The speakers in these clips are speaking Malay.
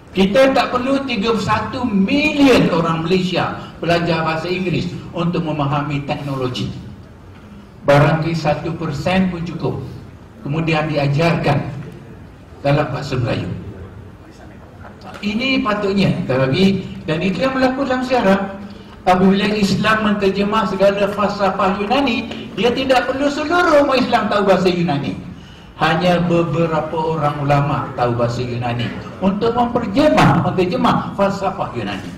Kita tak perlu 31 million orang Malaysia belajar bahasa Inggeris untuk memahami teknologi. Barangkali 1% pun cukup. Kemudian diajarkan dalam bahasa Melayu. Ini patutnya, dan itu yang berlaku dalam sejarah. Apabila Islam menterjemah segala falsafah Yunani, dia tidak perlu seluruh umat Islam tahu bahasa Yunani. Hanya beberapa orang ulama tahu bahasa Yunani untuk menterjemah falsafah Yunani.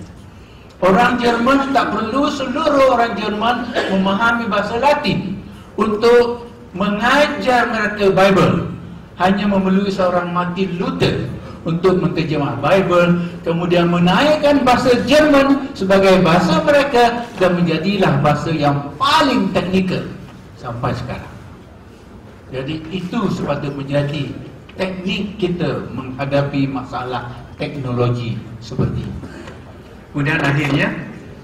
Orang Jerman tak perlu seluruh orang Jerman memahami bahasa Latin untuk mengajar mereka Bible. Hanya memerlukan seorang Martin Luther untuk menterjemah Bible, kemudian menaikkan bahasa Jerman sebagai bahasa mereka dan menjadilah bahasa yang paling teknikal sampai sekarang. Jadi itu sepatutnya menjadi teknik kita menghadapi masalah teknologi seperti ini. Kemudian akhirnya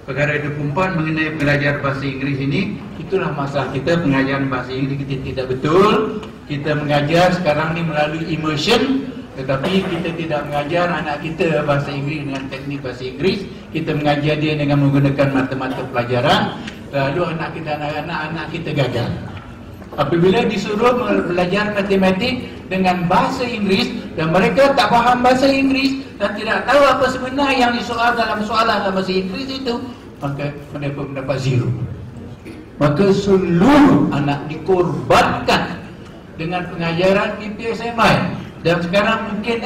perkara 24 mengenai belajar bahasa Inggeris ini, itulah masalah kita. Pengajaran bahasa Inggeris kita tidak betul. Kita mengajar sekarang ni melalui immersion, tetapi kita tidak mengajar anak kita bahasa Inggeris dengan teknik bahasa Inggeris. Kita mengajar dia dengan menggunakan mata-mata pelajaran. Lalu anak kita gagal. Apabila disuruh belajar matematik dengan bahasa Inggeris dan mereka tak faham bahasa Inggeris dan tidak tahu apa sebenarnya yang disoal dalam soalan dalam bahasa Inggeris itu, maka mereka mendapat zero. Maka seluruh anak dikorbankan dengan pengajaran PPSMI dan sekarang mungkin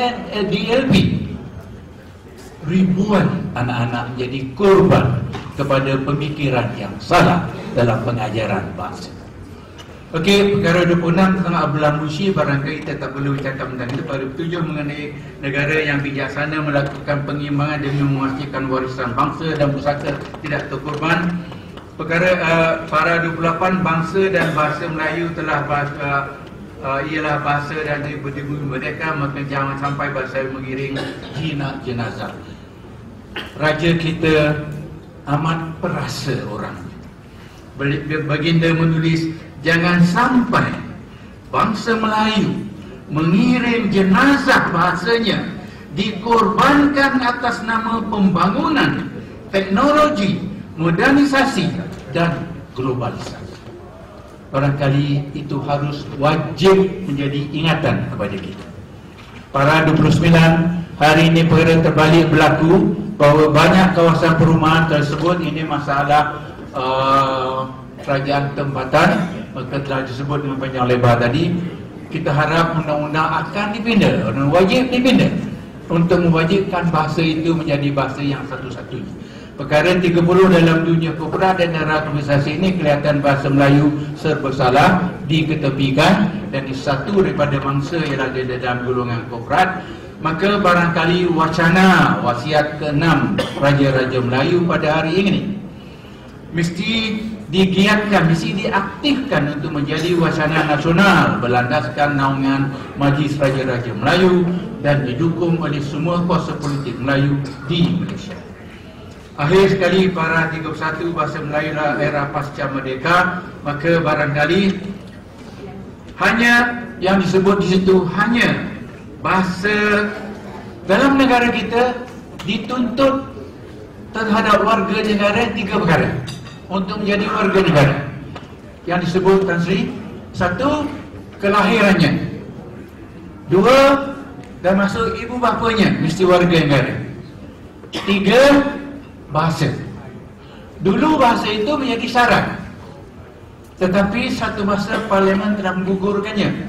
DLP. Ribuan anak-anak menjadi korban kepada pemikiran yang salah dalam pengajaran bahasa. Okey, perkara 26 tentang Abdullah Mushi, barangkali kita tak perlu bercakap tentang itu. Pada 7 mengenai negara yang bijaksana melakukan pengimbangan demi memastikan warisan bangsa dan pusaka tidak terkorban. Perkara para 28 bangsa dan bahasa Melayu telah ialah bahasa dan berdiri merdeka, maka jangan sampai bahasa mengiring jinak jenazah. Raja kita amat perasa orang. Baginda menulis, jangan sampai bangsa Melayu mengirim jenazah bahasanya dikorbankan atas nama pembangunan, teknologi, modernisasi dan globalisasi. Barangkali itu harus wajib menjadi ingatan kepada kita. Para 29, hari ini perkara terbalik berlaku bahawa banyak kawasan perumahan tersebut, ini masalah kerajaan tempatan, maka telah disebut dengan panjang lebar tadi. Kita harap undang-undang akan dipindah, wajib dipindah untuk mewajibkan bahasa itu menjadi bahasa yang satu-satunya. Perkara 30 dalam dunia korporat dan era globalisasi ini, kelihatan bahasa Melayu serba salah, diketepikan, dan satu daripada mangsa ialah di dalam golongan korporat. Maka barangkali wacana wasiat ke-6 Raja-Raja Melayu pada hari ini mesti digiatkan, mesti diaktifkan untuk menjadi wacana nasional berlandaskan naungan Majlis Raja-Raja Melayu dan didukung oleh semua kuasa politik Melayu di Malaysia. Akhir sekali, para 31 bahasa Melayu era pasca merdeka, maka barangkali hanya yang disebut di situ hanya bahasa dalam negara kita dituntut terhadap warga negara 3 perkara untuk menjadi warga negara yang disebut Tan Sri. 1, kelahirannya. 2, dan masuk ibu bapanya mesti warga negara. 3, bahasa. Dulu bahasa itu menjadi syarat, tetapi satu masa Parlimen telah menggugurkannya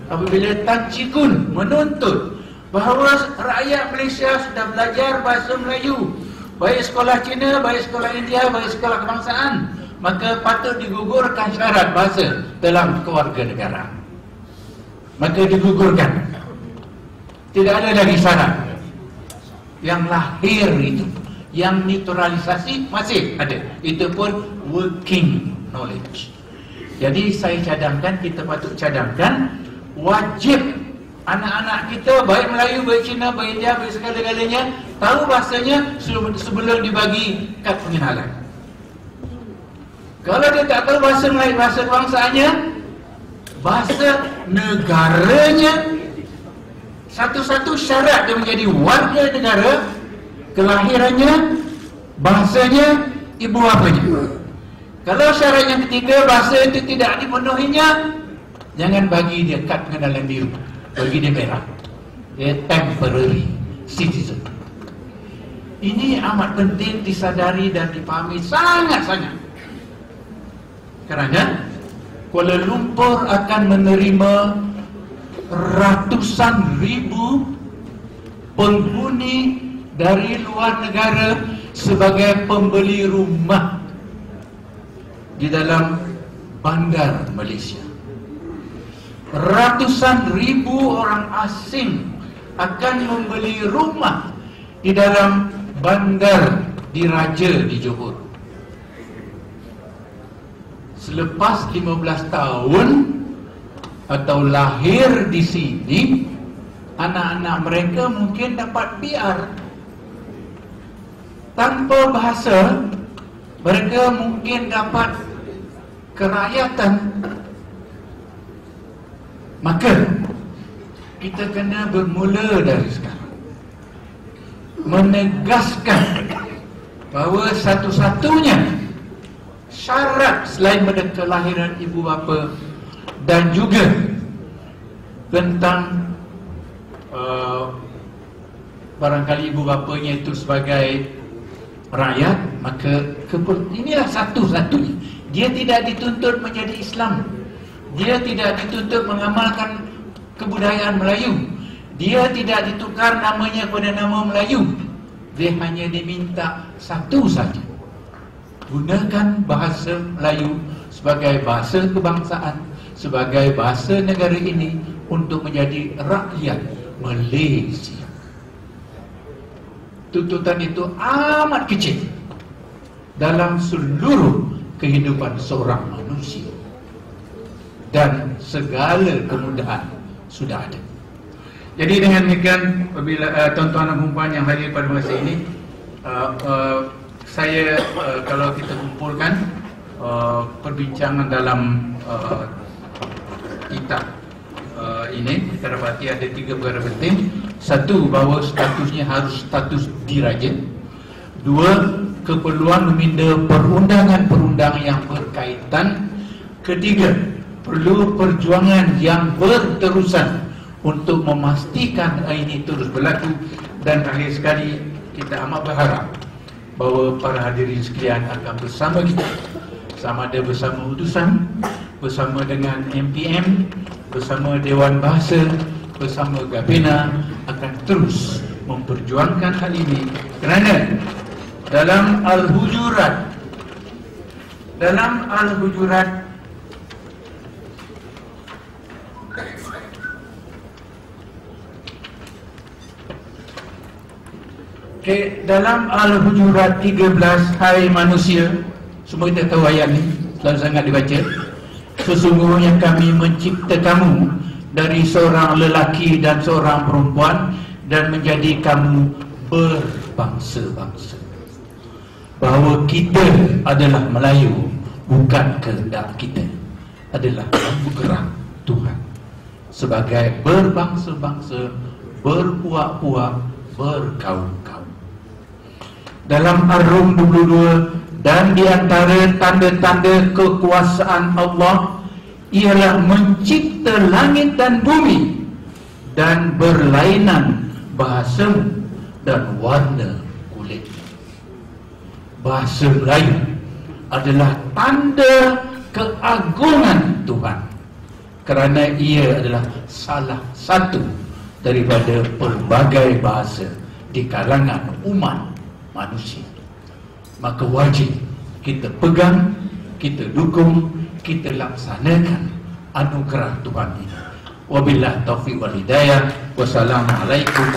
apabila Tan Chee Koon menuntut bahawa rakyat Malaysia sudah belajar bahasa Melayu, baik sekolah Cina, baik sekolah India, baik sekolah kebangsaan, maka patut digugurkan syarat bahasa dalam kewarganegaraan. Maka digugurkan. Tidak ada lagi syarat. Yang lahir itu, yang naturalisasi masih ada. Itu pun working knowledge. Jadi saya cadangkan, kita patut cadangkan, wajib anak-anak kita, baik Melayu, baik Cina, baik India, baik segala-galanya, tahu bahasanya sebelum dibagi kad pengenalan. Kalau dia tak tahu bahasa Melayu, bahasa kebangsaannya, bahasa negaranya, Satu-satu syarat dia menjadi warga negara, kelahirannya, bahasanya, ibu bapanya. Kalau syarat yang ketiga bahasa itu tidak dipenuhinya, jangan bagi dia kad pengenalan diri, bagi dia merah. Dia temporary citizen. Ini amat penting disadari dan dipahami sangat-sangat. Kerana Kuala Lumpur akan menerima ratusan ribu penghuni dari luar negara sebagai pembeli rumah di dalam bandar Malaysia. Ratusan ribu orang asing akan membeli rumah di dalam bandar Diraja di Johor. Selepas 15 tahun atau lahir di sini, anak-anak mereka mungkin dapat PR. Tanpa bahasa, mereka mungkin dapat kerakyatan. Maka kita kena bermula dari sekarang menegaskan bahawa satu-satunya syarat selain pada kelahiran ibu bapa dan juga tentang barangkali ibu bapanya itu sebagai rakyat, maka inilah satu-satunya. Dia tidak dituntut menjadi Islam, dia tidak dituntut mengamalkan kebudayaan Melayu, dia tidak ditukar namanya kepada nama Melayu. Dia hanya diminta satu saja: gunakan bahasa Melayu sebagai bahasa kebangsaan, sebagai bahasa negara ini untuk menjadi rakyat Malaysia. Tuntutan itu amat kecil dalam seluruh kehidupan seorang manusia, dan segala kemudahan sudah ada. Jadi dengan demikian, apabila tuan-tuan dan puan yang hadir pada masa ini, saya kalau kita kumpulkan perbincangan dalam kitab ini, kita dapati ada 3 perkara penting. Satu, bahawa statusnya harus status diraja. 2, keperluan meminda perundangan-perundangan yang berkaitan. 3, perlu perjuangan yang berterusan untuk memastikan ini terus berlaku. Dan akhir sekali, kita amat berharap bahawa para hadirin sekalian akan bersama kita, sama ada bersama utusan, bersama dengan MPM, bersama Dewan Bahasa, bersama Gabina, akan terus memperjuangkan hal ini. Kerana dalam Al-Hujurat, dalam Al-Hujurat 13, hai manusia, semua kita tahu ayat ni, selalu sangat dibaca. Sesungguhnya kami mencipta kamu dari seorang lelaki dan seorang perempuan dan menjadi kamu berbangsa-bangsa. Bahawa kita adalah Melayu bukan kehendak kita, adalah anugerah Tuhan. Sebagai berbangsa-bangsa, berpuak-puak, berkaum-kaum. Dalam Ar-Rum 22, dan di antara tanda-tanda kekuasaan Allah ialah mencipta langit dan bumi dan berlainan bahasamu dan warna kulit. Bahasa Melayu adalah tanda keagungan Tuhan, kerana ia adalah salah satu daripada pelbagai bahasa di kalangan umat manusia. Maka wajib kita pegang, kita dukung, kita laksanakan anugerah Tuhan ini. Wabillahi taufiq wal hidayah. Wassalamualaikum